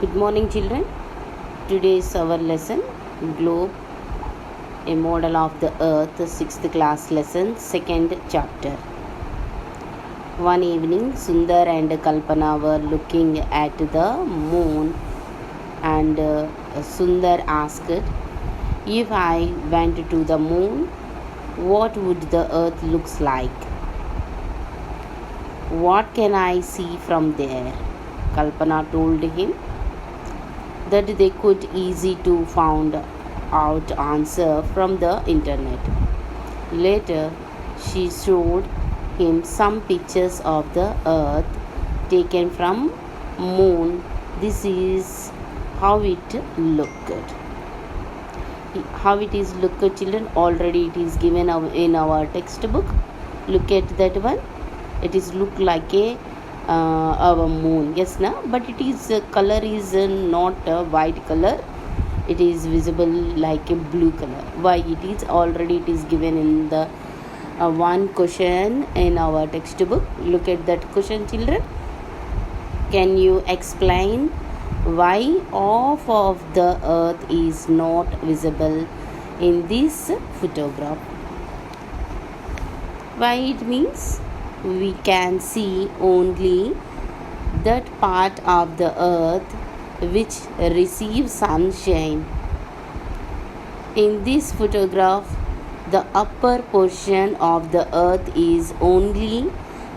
Good morning, children. Today is our lesson Globe, a model of the earth, 6th class lesson, 2nd chapter. One evening, Sundar and Kalpana were looking at the moon, and Sundar asked, "If I went to the moon, what would the earth looks like? What can I see from there?" Kalpana told him that they could easy to find out answer from the internet. Later, she showed him some pictures of the earth taken from moon. This is how it looked. How it is looked, children? Already it is given in our textbook. Look at that one. It is look like our moon, yes na, but it is color is not a white color. It is visible like a blue color. Why? It is already it is given in the one question in our textbook. Look at that question, children. Can you explain why half of the earth is not visible in this photograph? Why it means we can see only that part of the earth which receives sunshine. In this photograph, the upper portion of the earth is only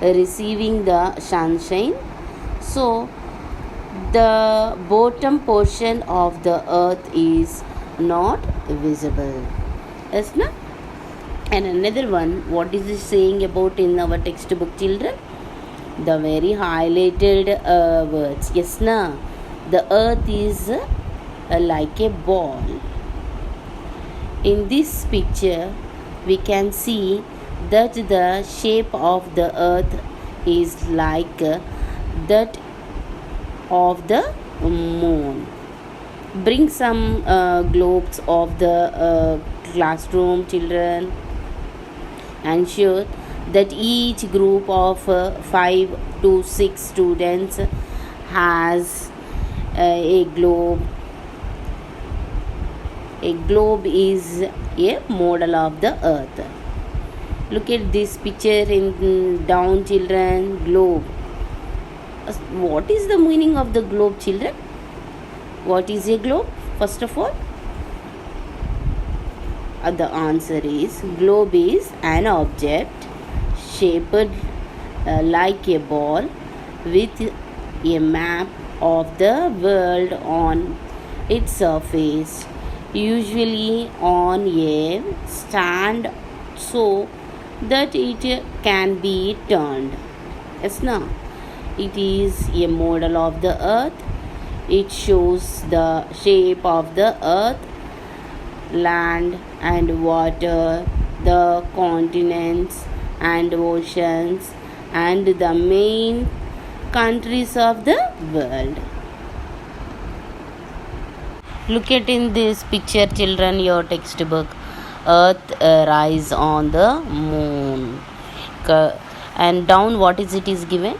receiving the sunshine, so the bottom portion of the earth is not visible. Yes, na? And another one, what is it saying about in our textbook, children? The very highlighted words. Yes, na? The earth is like a ball. In this picture, we can see that the shape of the earth is like that of the moon. Bring some globes of the classroom, children. Ensure that each group of 5 to 6 students has a globe. A globe is a model of the earth. Look at this picture in down, children. Globe. What is the meaning of the globe, children? What is a globe? First of all, the answer is globe is an object shaped like a ball with a map of the world on its surface, usually on a stand so that it can be turned. Yes, now it is a model of the earth. It shows the shape of the earth, land and water, the continents and oceans, and the main countries of the world. Look at in this picture, children, your textbook. Earth rise on the moon. And down, what is it is given?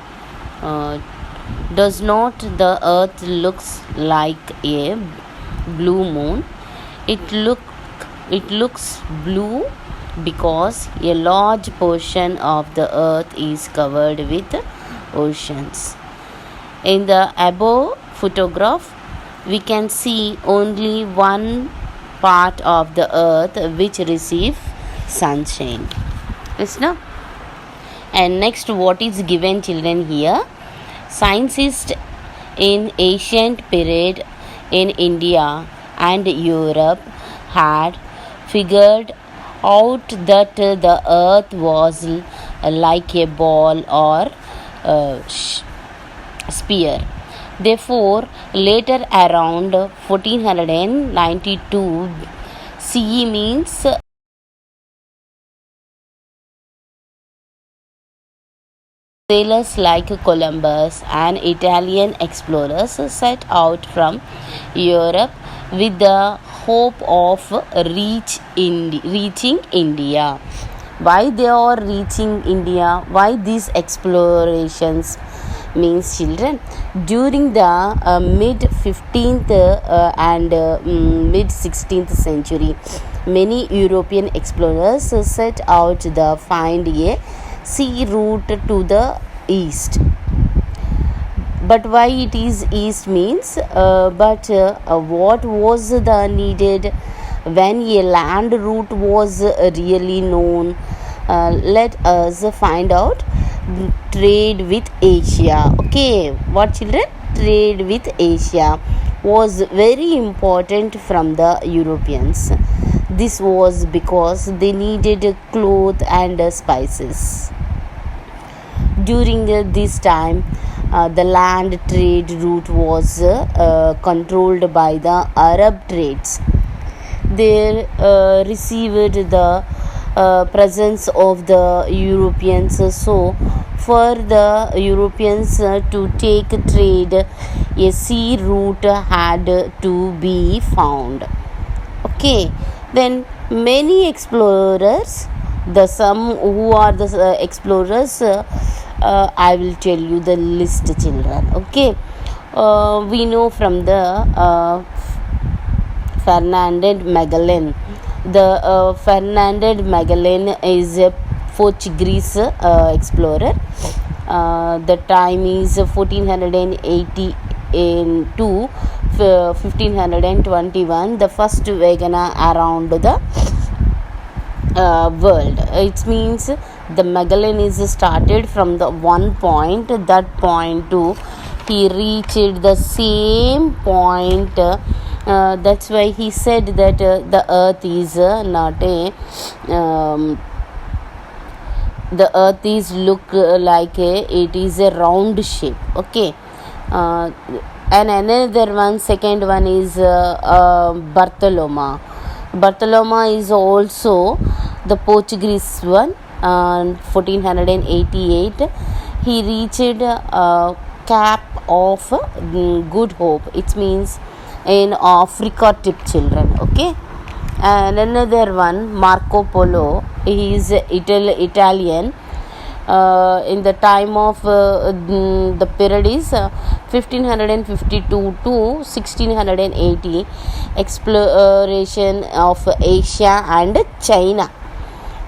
Does not the earth looks like a blue moon? It looks blue because a large portion of the earth is covered with oceans. In the above photograph, we can see only one part of the earth which receives sunshine. Yes, no? And next, what is given, children, here? Scientists in ancient period in India and Europe had figured out that the earth was like a ball or sphere. Therefore, later around 1492 CE means sailors like Columbus and Italian explorers set out from Europe with the hope of reaching India. Why they are reaching India? Why these explorations? Means, children, During the mid 15th and mid 16th century, many European explorers set out to find a sea route to the east. But why it is east means, what was the needed when a land route was really known? Let us find out. Trade with Asia. Okay, what children? Trade with Asia was very important from the Europeans. This was because they needed cloth and spices. During this time, the land trade route was controlled by the Arab trades. They received the presence of the Europeans. So, for the Europeans to take trade, a sea route had to be found. Okay, then many explorers, the some who are the explorers, I will tell you the list, children. Okay, we know from the Fernando Magellan. The Fernando Magellan is a Portuguese explorer. The time is 1480 to 1521. The first wagoner around the world. It means the Magellan is started from the one point. That point to he reached the same point. That's why he said that the earth is not a the earth is look like it is a round shape. Okay, and another one, second one is Bartoloma. Bartoloma is also the Portuguese one. 1488 he reached Cape of Good Hope. It means in Africa tip, children. Okay, and another one, Marco Polo. He is Italian. In the time of the period is 1552 to 1680, exploration of Asia and China.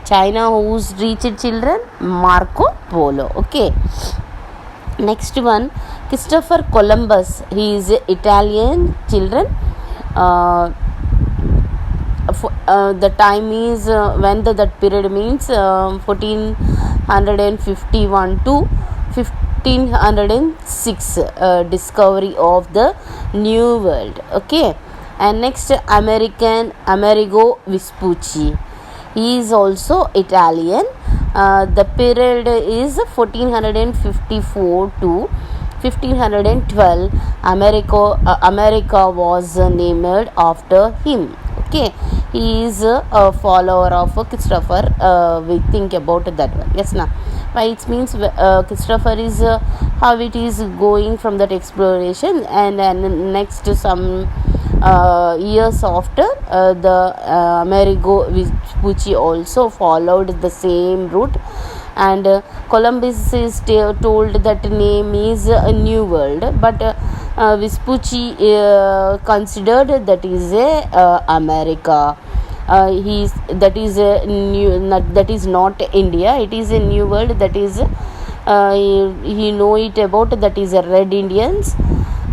Who's reached, children? Marco Polo. Okay, next one, Christopher Columbus. He is Italian, children. The time is when that period means 1451 to 1506, discovery of the new world. Okay, and next, Amerigo Vespucci. He is also Italian. The period is 1454 to 1512. America was named after him. Okay, he is a follower of Christopher. We think about that one. Yes, now why it means Christopher is how it is going from that exploration, and then next some years after, the Amerigo Vespucci also followed the same route, and Columbus is told that name is a new world, but Vespucci considered that is a America. That is a new, that is not India. It is a new world. That is he know it about, that is a Red Indians.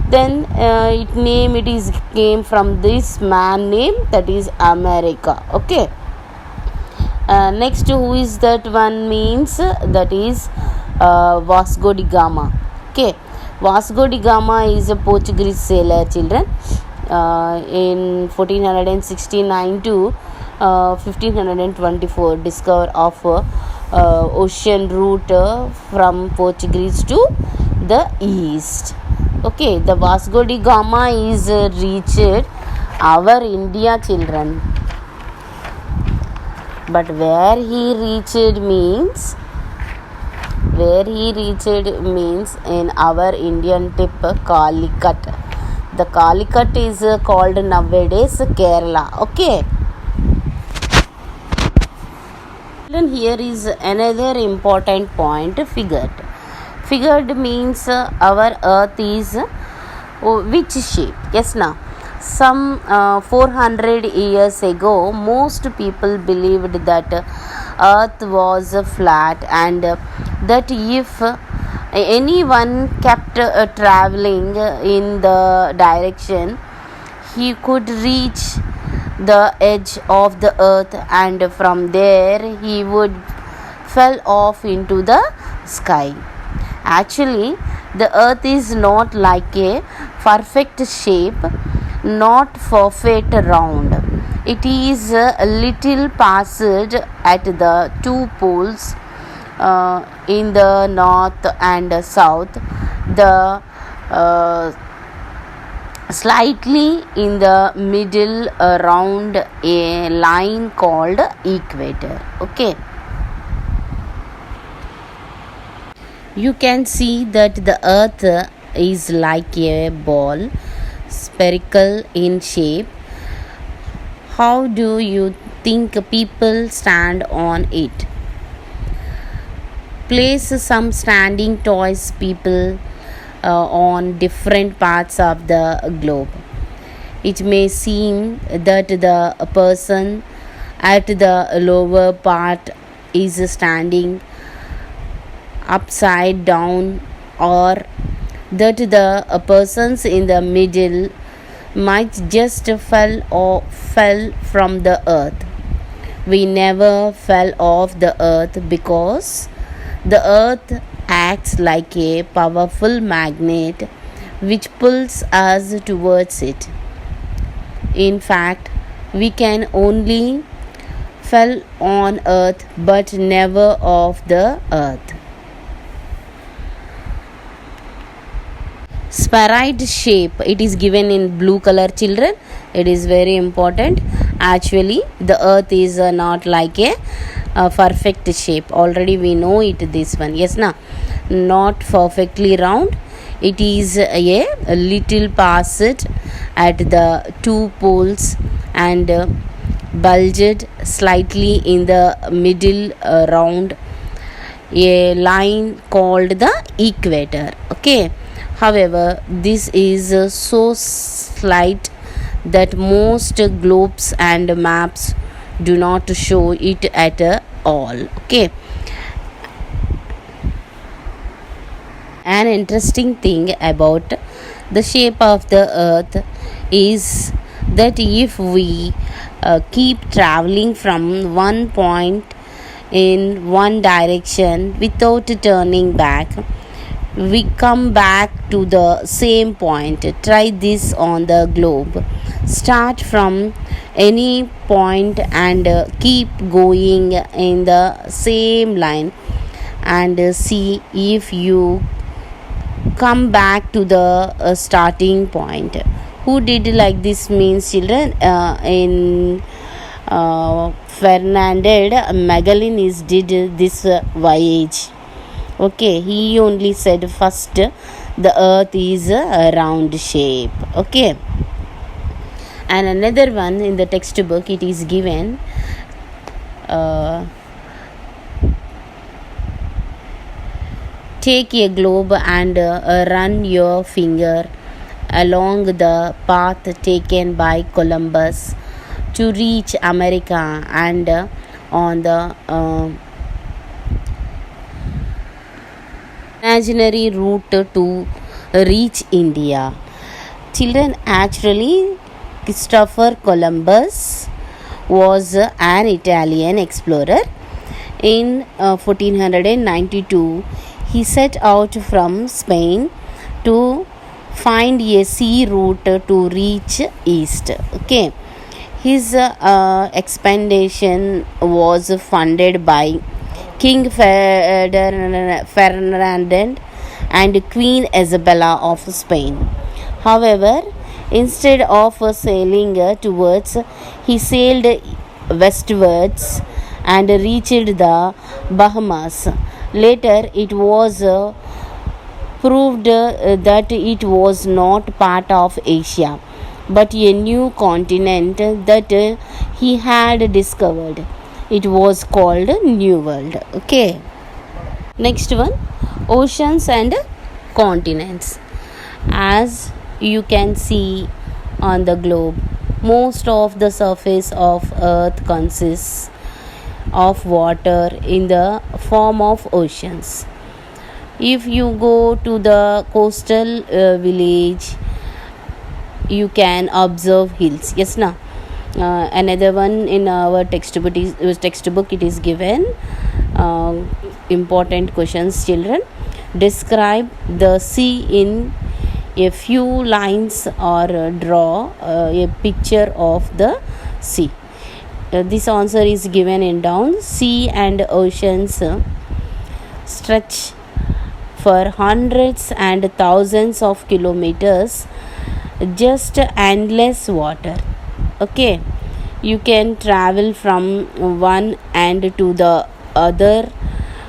Then it is came from this man name, that is America. Okay, next, who is that one means, that is Vasco da Gama. Okay, Vasco da Gama is a Portuguese sailor, children. In 1469 to 1524, discover of ocean route from Portuguese to the east. Okay, the Vasco da Gama is reached our India, children. But where he reached means in our Indian tip, Calicut. The Calicut is called nowadays Kerala. Okay. Then here is another important point figured. Figured means our earth is which shape? Yes, now. Some 400 years ago, most people believed that earth was flat, and that if anyone kept traveling in the direction, he could reach the edge of the earth, and from there he would fell off into the sky. Actually, the earth is not like a perfect shape, not perfect round. It is a little passed at the two poles, in the north and south, the slightly in the middle, around a line called equator. Okay, you can see that the earth is like a ball, spherical in shape. How do you think people stand on it? Place some standing toys people on different parts of the globe. It may seem that the person at the lower part is standing upside down, or that the persons in the middle might just fell from the earth. We never fell off the earth because the earth acts like a powerful magnet which pulls us towards it. In fact, we can only fell on earth but never off the earth. Spheroid shape, it is given in blue color, children. It is very important. Actually, the earth is not like a perfect shape. Already we know it, this one. Yes, now not perfectly round. It is a little passed at the two poles, and bulged slightly in the middle, around a line called the equator. Okay, however, this is so slight that most globes and maps do not show it at all. Okay, an interesting thing about the shape of the earth is that if we keep traveling from one point in one direction without turning back, we come back to the same point. Try this on the globe. Start from any point and keep going in the same line, and see if you come back to the starting point. Who did like this means, children? In Ferdinand Magellan did this voyage. Okay, he only said first the earth is a round shape. Okay, and another one in the textbook, it is given take a globe and run your finger along the path taken by Columbus to reach America, and on the imaginary route to reach India. Children, actually, Christopher Columbus was an Italian explorer. In 1492, he set out from Spain to find a sea route to reach east. Okay, his expedition was funded by King Ferdinand and Queen Isabella of Spain. However, instead of sailing towards, he sailed westwards and reached the Bahamas. Later, it was proved that it was not part of Asia, but a new continent that he had discovered. It was called New World. Okay. Next one. Oceans and continents. As you can see on the globe, most of the surface of earth consists of water in the form of oceans. If you go to the coastal village, you can observe hills. Yes, na. Another one in our textbook it is given. Important questions, children. Describe the sea in a few lines, or draw a picture of the sea. This answer is given in down. Sea and oceans stretch for hundreds and thousands of kilometers, just endless water. Okay, you can travel from one end to the other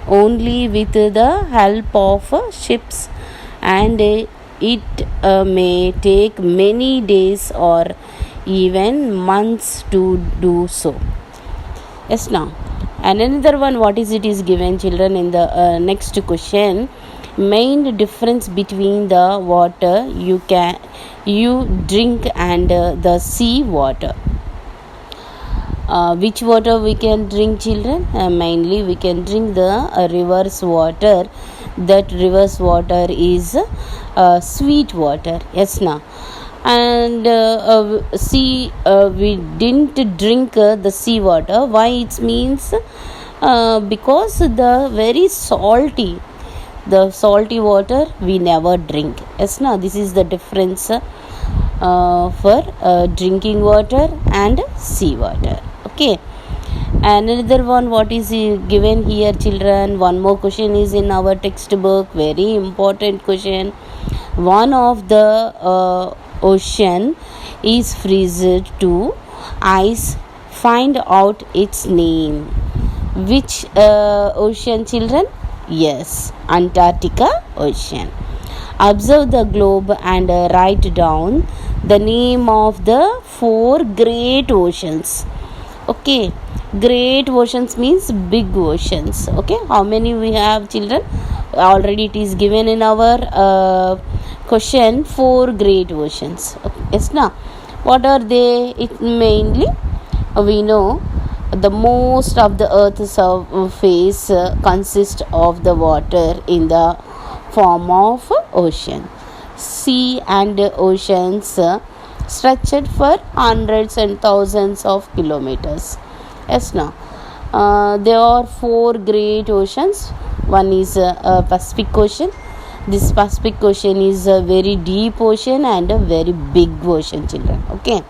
only with the help of ships, and it may take many days or even months to do so. Yes, now. And another one, what is it is given, children, in the next question. Main difference between the water you drink and the sea water. Which water we can drink, children? Mainly we can drink the river's water. That river's water is sweet water. Yes, now. And sea, we didn't drink the sea water. Why? It means because the very salty, the salty water we never drink. Yes, now. This is the difference for drinking water and sea water. Okay. And another one, what is given here, children? One more question is in our textbook. Very important question. One of the ocean is freezed to ice. Find out its name. Which ocean, children? Yes, Antarctica Ocean. Observe the globe and write down the name of the 4 great oceans. Okay, great oceans means big oceans. Okay, how many we have, children? Already it is given in our question, 4 great oceans. Okay, yes, now. What are they? It mainly we know the most of the earth's surface consists of the water in the form of ocean. Sea and oceans stretched for hundreds and thousands of kilometers. Yes, now. There are 4 great oceans. One is Pacific Ocean. This Pacific Ocean is a very deep ocean and a very big ocean, children. Okay.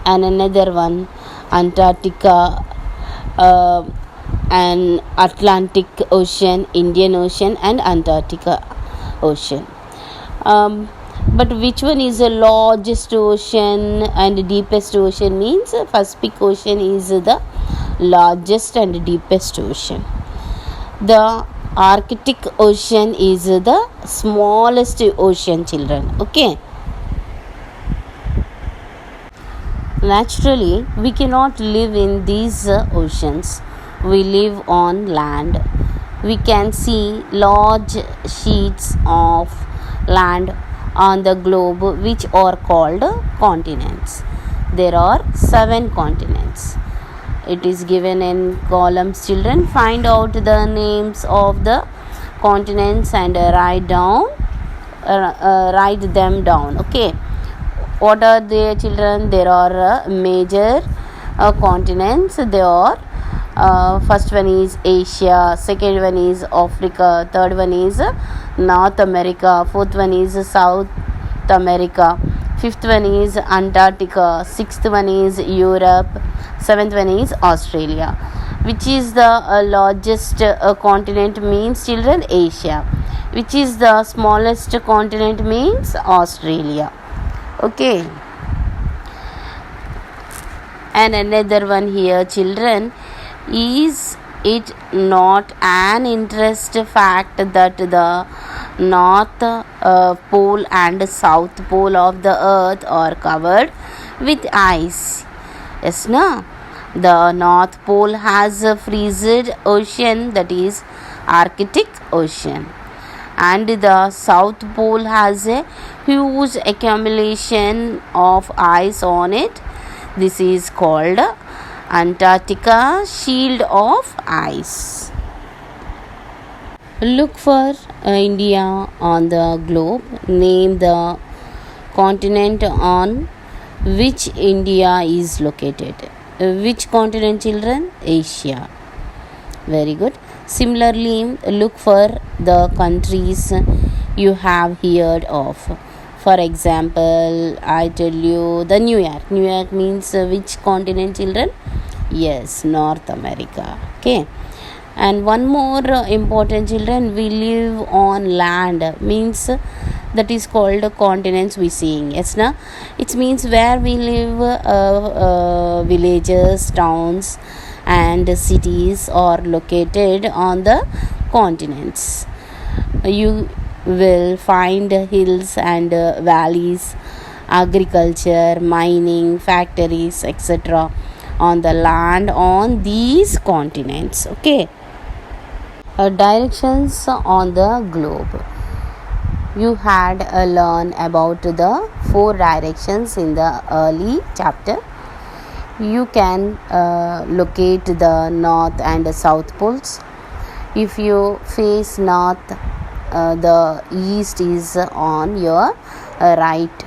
And another one, Antarctica, and Atlantic Ocean, Indian Ocean, and Antarctica Ocean. But which one is the largest ocean and deepest ocean? Means Pacific Ocean is the largest and deepest ocean. The Arctic Ocean is the smallest ocean, children. Okay. Naturally, we cannot live in these oceans. We live on land. We can see large sheets of land on the globe, which are called continents. There are 7 continents. It is given in columns, children. Find out the names of the continents and write them down. Okay. What are they, children? There are major continents. There are first one is Asia, second one is Africa, third one is North America, fourth one is South America, fifth one is Antarctica, sixth one is Europe, seventh one is Australia. Which is the largest continent? Means, children, Asia. Which is the smallest continent? Means Australia. Okay. And another one here, children. Is it not an interesting fact that the North Pole and South Pole of the Earth are covered with ice? Yes, no? The North Pole has a freezed ocean, that is Arctic Ocean. And the South Pole has a huge accumulation of ice on it. This is called Antarctica Shield of Ice. Look for India on the globe. Name the continent on which India is located. Which continent, children? Asia. Very good. Similarly, look for the countries you have heard of. For example, I tell you the New York. New York means which continent, children? Yes, North America. Okay. And one more important, children, we live on land means that is called continents we seeing. Yes, na? It means where we live, villages, towns and cities are located on the continents. You will find hills and valleys, agriculture, mining, factories, etc. on the land on these continents. Okay. Directions on the globe. You had learned about the 4 directions in the early chapter. You can locate the north and south poles. If you face north, the east is on your right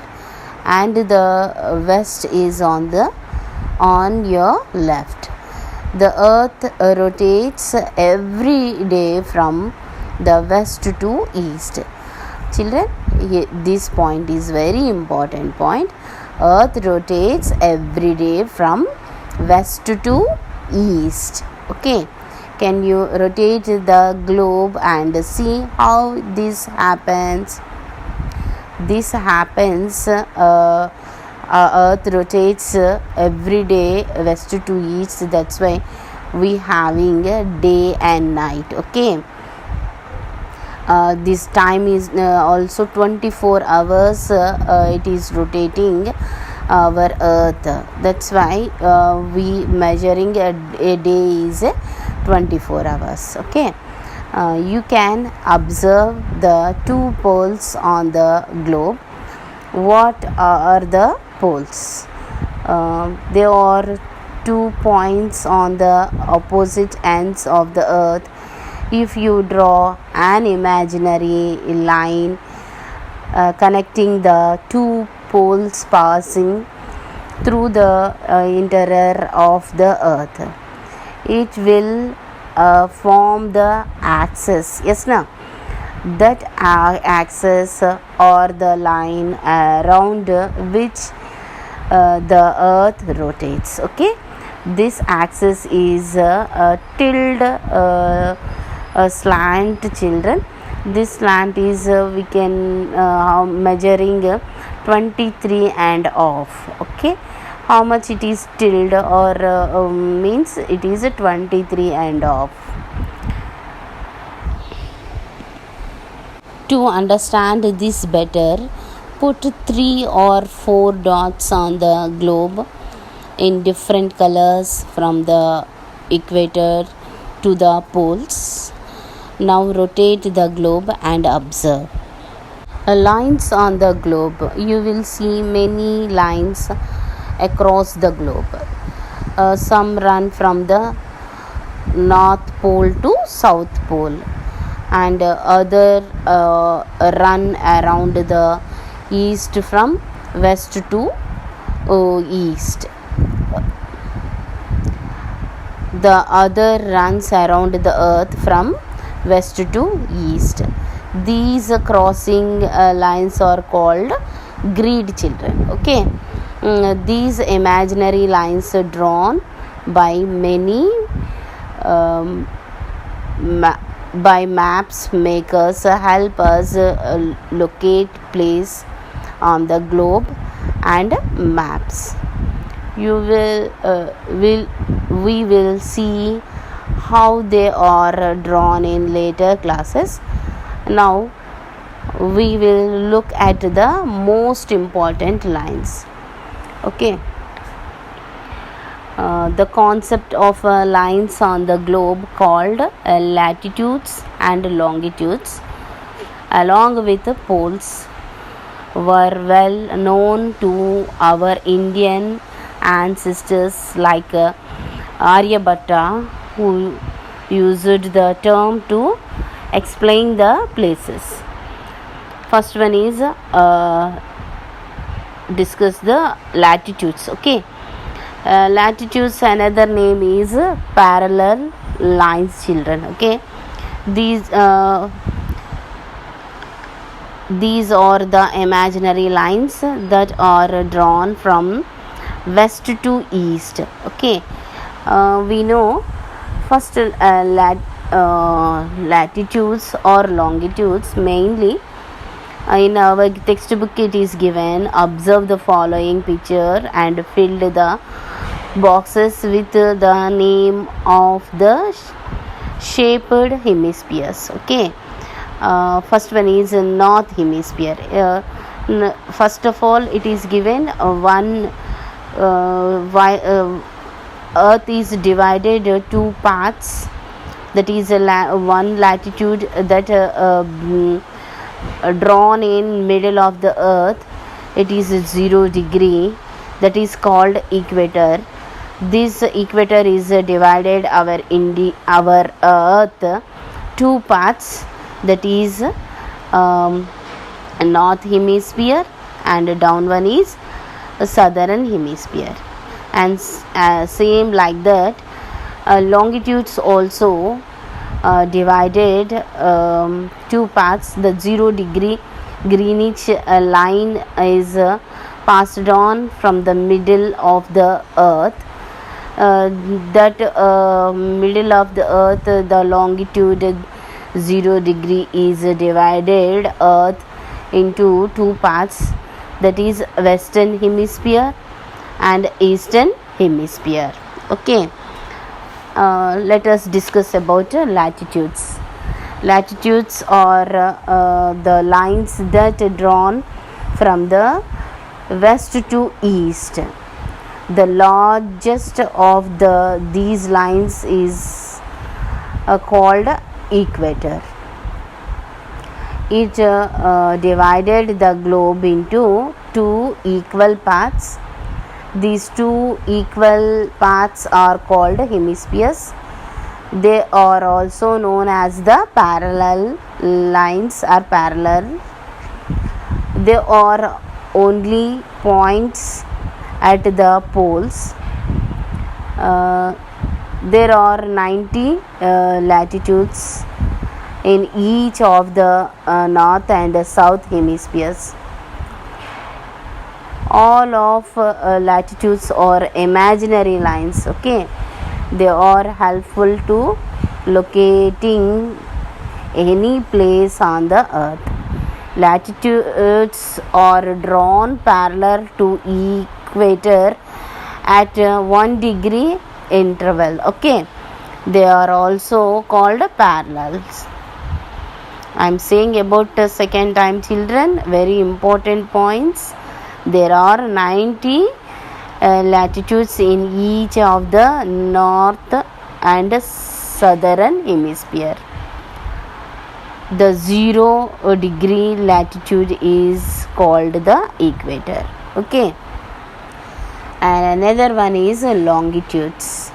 and the west is on your left. The earth rotates every day from the west to east. Children, this point is very important point. Earth rotates every day from west to east. Okay. Can you rotate the globe and see how this happens? This happens, earth rotates every day west to east. That's why we having day and night. Okay. This time is also 24 hours it is rotating our earth. That's why we measuring a day is 24 hours. Okay. You can observe the 2 poles on the globe. What are the poles? There are 2 points on the opposite ends of the earth. If you draw an imaginary line connecting the 2 poles passing through the interior of the earth, it will form the axis. Yes, now that axis or the line around which the earth rotates. Okay. This axis is tilde slant, children. This slant is we can measuring 23 and off. Okay. How much it is tilde or means it is 23 and off. To understand this better, put 3 or 4 dots on the globe in different colors from the equator to the poles. Now rotate the globe and observe. Lines on the globe. You will see many lines across the globe. Some run from the north pole to south pole and other run around the east from west to east. The other runs around the earth from west to east. These crossing lines are called grid, children. Okay. These imaginary lines are drawn by many by maps makers help us locate place on the globe and maps. You we will see how they are drawn in later classes. Now we will look at the most important lines. Okay. The concept of lines on the globe called latitudes and longitudes, along with the poles, were well known to our Indian ancestors like Aryabhatta, who used the term to explain the places. First one is discuss the latitudes. Okay, latitudes, another name is parallel lines, children. Okay, these these are the imaginary lines that are drawn from west to east. Okay, we know first latitudes or longitudes. Mainly in our textbook it is given, observe the following picture and fill the boxes with the name of the shaped hemispheres. Okay, first one is north hemisphere. First of all, it is given one earth is divided two parts, that is one latitude that drawn in middle of the earth, it is 0 degree, that is called equator. This equator is divided our earth two parts, that is north hemisphere and down one is southern hemisphere. And same like that, longitudes also divided two parts. The 0 degree Greenwich line is passed on from the middle of the earth. That middle of the earth, the longitude 0 degree is divided earth into two parts, that is western hemisphere and eastern hemisphere. Okay, let us discuss about latitudes. Latitudes are the lines that are drawn from the west to east. The largest of these lines is called equator. It divided the globe into two equal parts. These two equal parts are called hemispheres. They are also known as the parallel lines or parallel. They are only points at the poles. There are 90 latitudes in each of the north and south hemispheres. All of latitudes are imaginary lines. Okay, they are helpful to locating any place on the earth. Latitudes are drawn parallel to equator at 1 degree interval. Okay, they are also called parallels. I am saying about the second time, children, very important points. There are 90 latitudes in each of the north and southern hemisphere. The 0 degree latitude is called the equator. Okay, and another one is longitudes.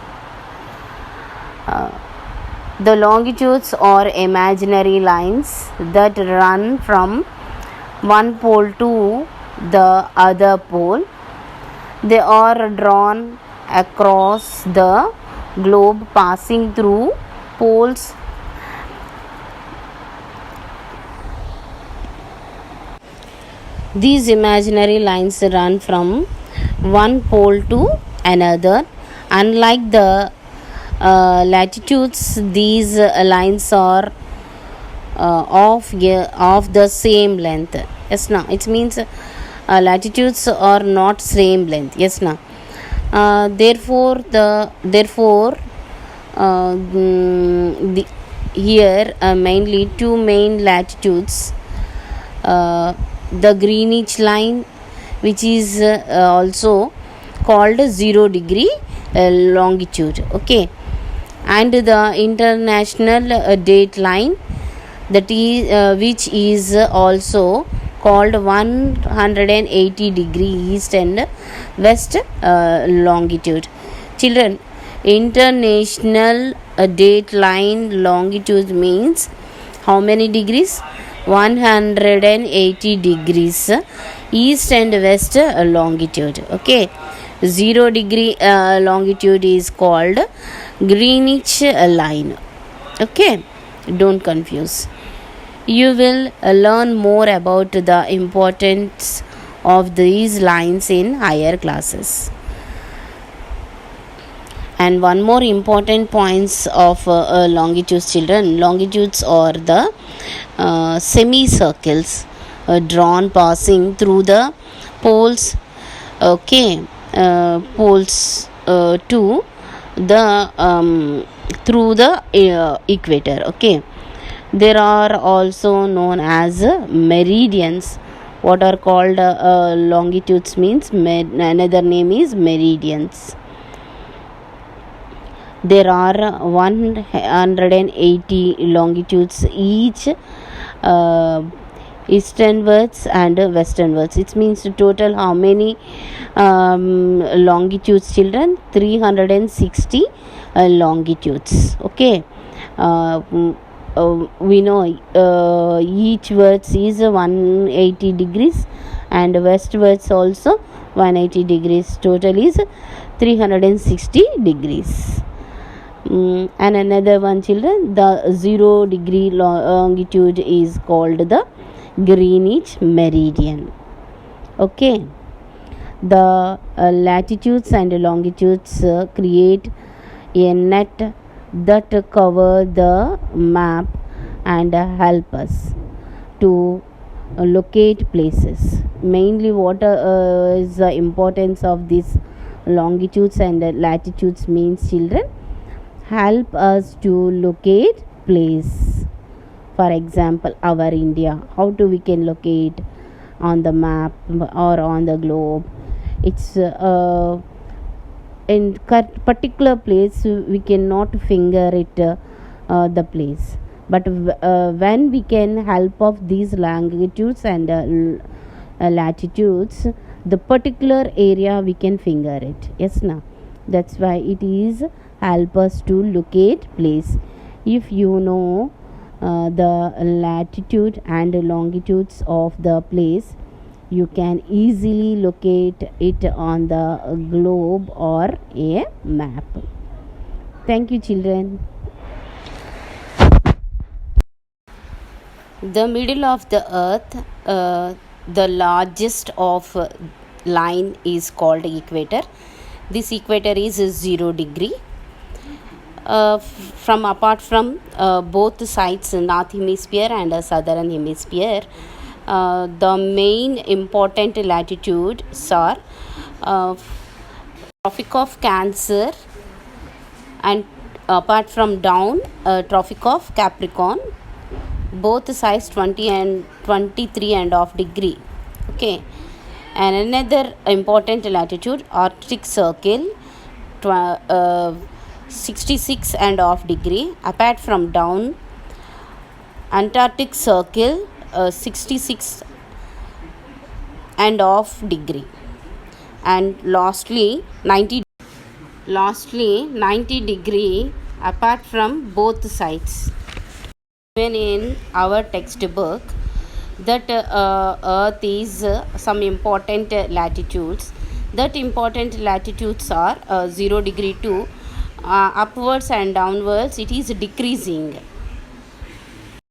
The longitudes are imaginary lines that run from one pole to the other pole. They are drawn across the globe, passing through poles. These imaginary lines run from one pole to another. Unlike the latitudes, these lines are of the same length. Yes, now it means latitudes are not same length. Yes, now here mainly two main latitudes, the Greenwich line, which is also called 0 degree longitude. Okay, and the international date line, that is which is also called 180 degree east and west longitude. Children, international date line longitude means how many degrees? 180 degrees east and west longitude. Okay, 0 degree longitude is called Greenwich line. Okay, don't confuse. You will learn more about the importance of these lines in higher classes. And one more important points of longitudes, children. Longitudes are the semicircles drawn passing through the poles. Okay, poles to the through the equator. Okay, there are also known as meridians. What are called longitudes means another name is meridians. There are 180 longitudes each, easternwards and westernwards. It means total how many longitudes, children? 360 longitudes. Okay, we know each words is 180 degrees and westwards also 180 degrees. Total is 360 degrees. And another one, children, the 0 degree longitude is called the Greenwich meridian. Okay, the latitudes and longitudes create a net that cover the map and help us to locate places. Mainly what is the importance of these longitudes and latitudes means, children? Help us to locate place. For example, our India, how do we can locate on the map or on the globe? It's in particular place we cannot finger it the place, but when we can help of these longitudes and latitudes, the particular area we can finger it. Yes, now that's why it is help us to locate place. If you know the latitude and longitudes of the place, you can easily locate it on the globe or a map. Thank you, children. The middle of the earth, the largest of line is called equator. This equator is 0 degree. From apart from both sides, north hemisphere and southern hemisphere, the main important latitudes are Tropic of Cancer, and apart from down, Tropic of Capricorn, both sides 20 and 23 and half degree. Okay, and another important latitude, Arctic Circle, 66 and half degree. Apart from down, Antarctic Circle, 66 and half degree. And lastly 90 degree apart from both sides. Even in our textbook that earth is some important latitudes. That important latitudes are 0 degree to upwards and downwards it is decreasing.